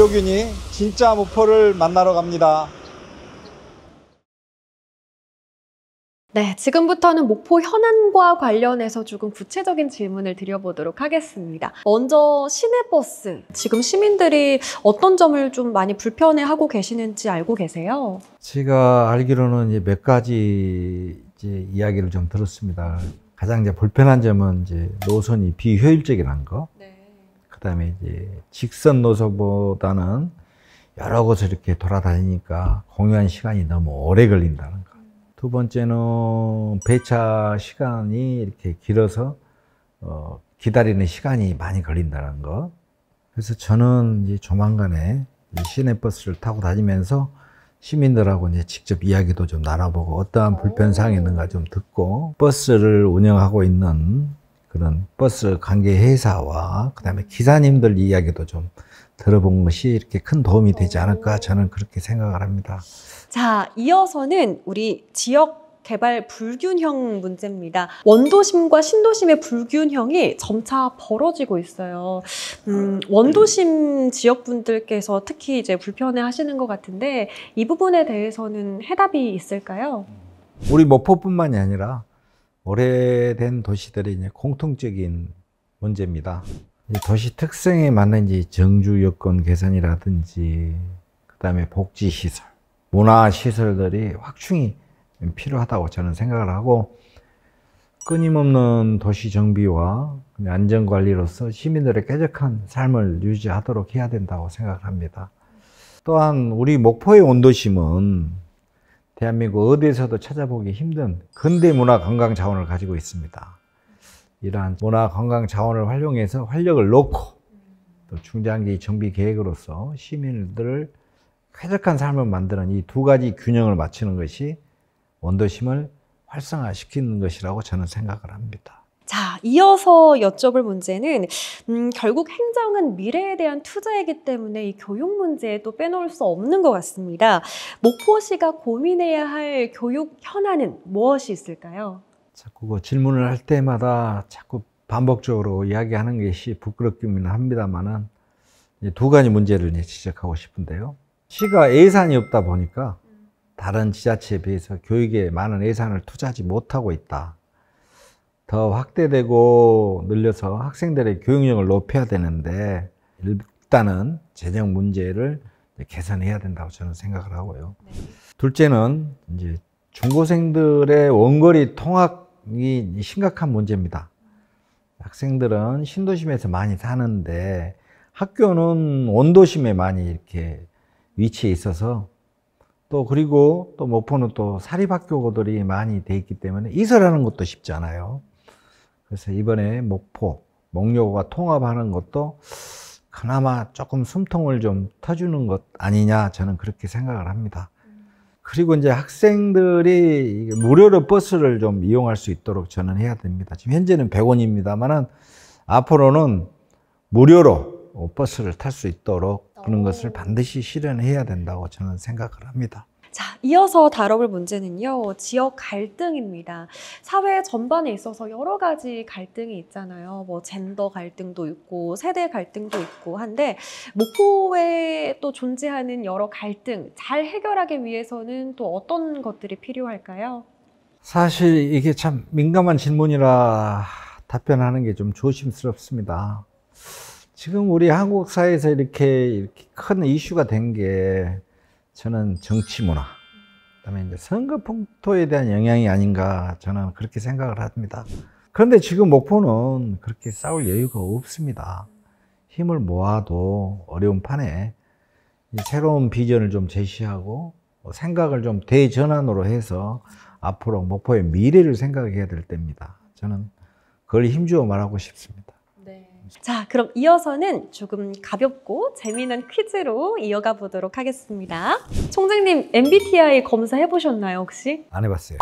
지옥인이 진짜 목포를 만나러 갑니다. 네, 지금부터는 목포 현안과 관련해서 조금 구체적인 질문을 드려보도록 하겠습니다. 먼저 시내버스, 지금 시민들이 어떤 점을 좀 많이 불편해하고 계시는지 알고 계세요? 제가 알기로는 이제 몇 가지 이야기를 좀 들었습니다. 가장 이제 불편한 점은 이제 노선이 비효율적이라는 거. 그다음에 이제 직선 노선보다는 여러 곳을 이렇게 돌아다니니까 공유한 시간이 너무 오래 걸린다는 거. 두 번째는 배차 시간이 이렇게 길어서 기다리는 시간이 많이 걸린다는 거. 그래서 저는 이제 조만간에 시내버스를 타고 다니면서 시민들하고 이제 직접 이야기도 좀 나눠보고 어떠한 불편사항이 있는가 좀 듣고 버스를 운영하고 있는 그런 버스 관계 회사와 그다음에 기사님들 이야기도 좀 들어본 것이 이렇게 큰 도움이 되지 않을까 저는 그렇게 생각을 합니다. 자, 이어서는 우리 지역 개발 불균형 문제입니다. 원도심과 신도심의 불균형이 점차 벌어지고 있어요. 원도심 지역분들께서 특히 이제 불편해 하시는 것 같은데 이 부분에 대해서는 해답이 있을까요? 우리 목포뿐만이 아니라 오래된 도시들의 이제 공통적인 문제입니다. 도시 특성에 맞는 이제 정주 여건 개선이라든지 그다음에 복지 시설, 문화 시설들이 확충이 필요하다고 저는 생각을 하고 끊임없는 도시 정비와 안전 관리로서 시민들의 쾌적한 삶을 유지하도록 해야 된다고 생각을 합니다. 또한 우리 목포의 원도심은 대한민국 어디에서도 찾아보기 힘든 근대 문화 관광 자원을 가지고 있습니다. 이러한 문화 관광 자원을 활용해서 활력을 놓고 또 중장기 정비 계획으로서 시민들을 쾌적한 삶을 만드는 이 두 가지 균형을 맞추는 것이 원도심을 활성화시키는 것이라고 저는 생각을 합니다. 자, 이어서 여쭤볼 문제는 결국 행정은 미래에 대한 투자이기 때문에 이 교육 문제에 또 빼놓을 수 없는 것 같습니다. 목포시가 고민해야 할 교육 현안은 무엇이 있을까요? 자꾸 그 질문을 할 때마다 자꾸 반복적으로 이야기하는 것이 부끄럽기는 합니다만은 두 가지 문제를 지적하고 싶은데요. 시가 예산이 없다 보니까 다른 지자체에 비해서 교육에 많은 예산을 투자하지 못하고 있다. 더 확대되고 늘려서 학생들의 교육력을 높여야 되는데 일단은 재정 문제를 개선해야 된다고 저는 생각을 하고요. 둘째는 이제 중고생들의 원거리 통학이 심각한 문제입니다. 학생들은 신도심에서 많이 사는데 학교는 원도심에 많이 이렇게 위치해 있어서 그리고 또 목포는 또 사립학교들이 많이 돼 있기 때문에 이설하는 것도 쉽지 않아요. 그래서 이번에 목포, 목요고가 통합하는 것도 그나마 조금 숨통을 좀 터주는 것 아니냐 저는 그렇게 생각을 합니다. 그리고 이제 학생들이 무료로 버스를 좀 이용할 수 있도록 저는 해야 됩니다. 지금 현재는 100원입니다만은 앞으로는 무료로 버스를 탈 수 있도록 그런 것을 반드시 실현해야 된다고 저는 생각을 합니다. 자, 이어서 다뤄볼 문제는요, 지역 갈등입니다. 사회 전반에 있어서 여러 가지 갈등이 있잖아요. 뭐 젠더 갈등도 있고 세대 갈등도 있고 한데 목포에 또 존재하는 여러 갈등 잘 해결하기 위해서는 또 어떤 것들이 필요할까요? 사실 이게 참 민감한 질문이라 답변하는 게 좀 조심스럽습니다. 지금 우리 한국 사회에서 이렇게 큰 이슈가 된 게 저는 정치 문화, 그다음에 이제 선거 풍토에 대한 영향이 아닌가 저는 그렇게 생각을 합니다. 그런데 지금 목포는 그렇게 싸울 여유가 없습니다. 힘을 모아도 어려운 판에 새로운 비전을 좀 제시하고 생각을 좀 대전환으로 해서 앞으로 목포의 미래를 생각해야 될 때입니다. 저는 그걸 힘주어 말하고 싶습니다. 자, 그럼 이어서는 조금 가볍고 재미있는 퀴즈로 이어가 보도록 하겠습니다. 총장님, MBTI 검사해 보셨나요, 혹시? 안 해봤어요.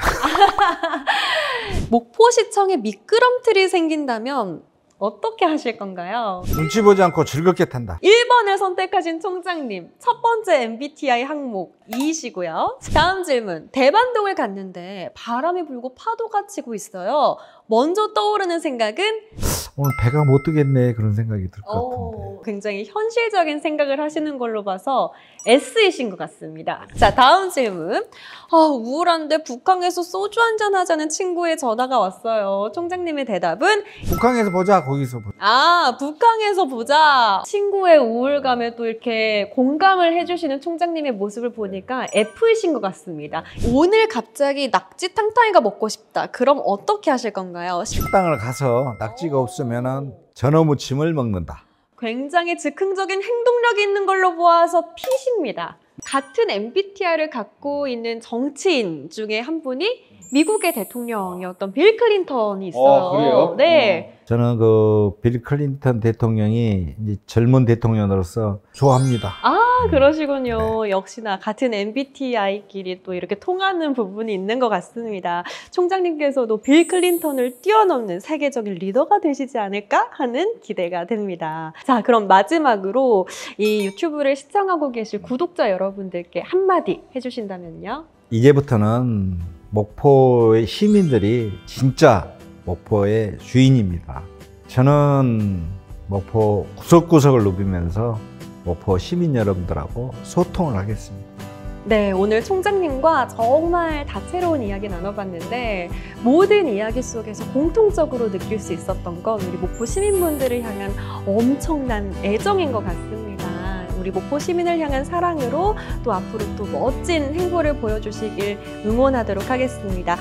목포시청에 미끄럼틀이 생긴다면 어떻게 하실 건가요? 눈치 보지 않고 즐겁게 탄다. 1번을 선택하신 총장님, 첫 번째 MBTI 항목 E이시고요. 다음 질문, 대반동을 갔는데 바람이 불고 파도가 치고 있어요. 먼저 떠오르는 생각은? 오늘 배가 못 뜨겠네 그런 생각이 들 것 같은데. 굉장히 현실적인 생각을 하시는 걸로 봐서 S이신 것 같습니다. 자, 다음 질문. 우울한데 북한에서 소주 한잔 하자는 친구의 전화가 왔어요. 총장님의 대답은 북한에서 보자, 거기서 보자. 북한에서 보자. 친구의 우울감에 또 이렇게 공감을 해주시는 총장님의 모습을 보니까 F이신 것 같습니다. 오늘 갑자기 낙지 탕탕이가 먹고 싶다. 그럼 어떻게 하실 건가요? 식당을 가서 낙지가 없으면은 전어 무침을 먹는다. 굉장히 즉흥적인 행동력이 있는 걸로 보아서 P십니다. 같은 MBTI를 갖고 있는 정치인 중에 한 분이 미국의 대통령이었던 빌 클린턴이 있어요. 그래요? 네. 저는 그 빌 클린턴 대통령이 이제 젊은 대통령으로서 좋아합니다. 그러시군요. 역시나 같은 MBTI끼리 또 이렇게 통하는 부분이 있는 것 같습니다. 총장님께서도 빌 클린턴을 뛰어넘는 세계적인 리더가 되시지 않을까 하는 기대가 됩니다. 자, 그럼 마지막으로 이 유튜브를 시청하고 계실 구독자 여러분들께 한마디 해주신다면요? 이제부터는 목포의 시민들이 진짜 목포의 주인입니다. 저는 목포 구석구석을 누비면서 목포 시민 여러분들하고 소통을 하겠습니다. 네, 오늘 총장님과 정말 다채로운 이야기 나눠봤는데 모든 이야기 속에서 공통적으로 느낄 수 있었던 건 우리 목포 시민분들을 향한 엄청난 애정인 것 같습니다. 우리 목포 시민을 향한 사랑으로 또 앞으로 또 멋진 행보를 보여주시길 응원하도록 하겠습니다.